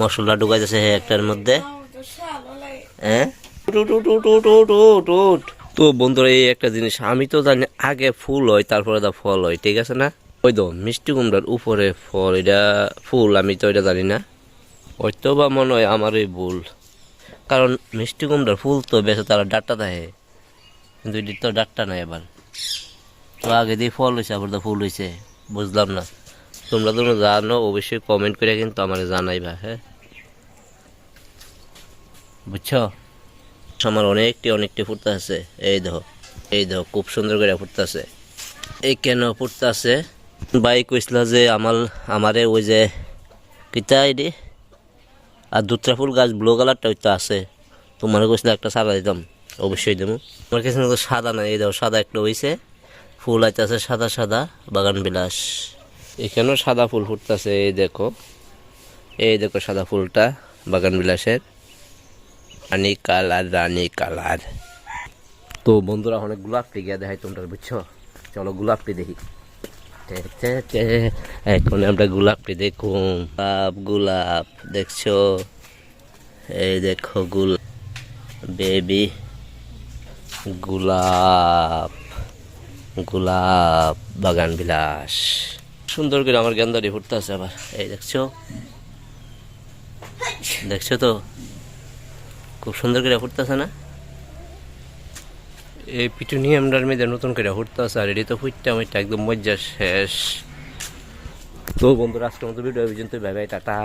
মশলা ঢুকাই যাচ্ছে একটার মধ্যে। হ্যাঁ, তো বন্ধুরা এই একটা জিনিস আমি তো জানি আগে ফুল হয় তারপরে দা ফল হয়, ঠিক আছে না? ওই তো মিষ্টি কুমড়ার উপরে ফল, এটা ফুল, আমি তো এটা জানি না। হয়তো বা মনে হয় আমারই ভুল, কারণ মিষ্টি কুমড়ার ফুল তো বেশি তারা ডাট্টা দেয়, কিন্তু এটির তো ডাট্টা নাই। এবার তো আগে দিয়ে ফল হয়েছে আবার তো ফুল হয়েছে, বুঝলাম না। তোমরা তোমরা জানো অবশ্যই কমেন্ট করে কিন্তু আমার জানাইবা, হ্যাঁ বুঝছো? আমার অনেকটি অনেকটি ফুটতে আছে, এই দেখো, এই দেখো খুব সুন্দর করে ফুটতে আছে। এই কেন ফুটতে আছে? ভাই কইছিল যে আমারে ওই যে কিতা এটি আর দুত্রা ফুল গাছ ব্লু কালারটা ওই তো আছে, তোমার কইছিল একটা সাদা দিতাম, অবশ্যই দেবো। আমার কাছে তো সাদা নাই, এই দেখো সাদা একটা হয়েছে, ফুল আছে সাদা সাদা, বাগান বিলাস। এখানেও সাদা ফুল ফুটতেছে, এই দেখো, এই দেখো সাদা ফুলটা বাগান বিলাসের, রানী কালার, রানী কালার। তো বন্ধুরা অনেক গোলাপটি গিয়ে দেখাই তোমরা, বুঝছো? চলো গোলাপটি দেখি। এখন আমরা গোলাপটি দেখুন, গোলাপ গোলাপ দেখছো, এই দেখো গোলাপ, বেবি গোলাপ, গোলাপ বাগান বিলাস। সুন্দর করে আমার গেন্দারি ফুটতে আছে আবার, এই দেখছো, দেখছো তো খুব সুন্দর করে ফুটতেছে না? এই পিটুনিয়ামটার মধ্যে নতুন করে ফুটতে আছে, আর এটি তো ফুটতে আমার একদম মজ্জা শেষ। তো বন্ধুরা আজকের মতো ভিডিও পর্যন্ত, বাই বাই, টাটা।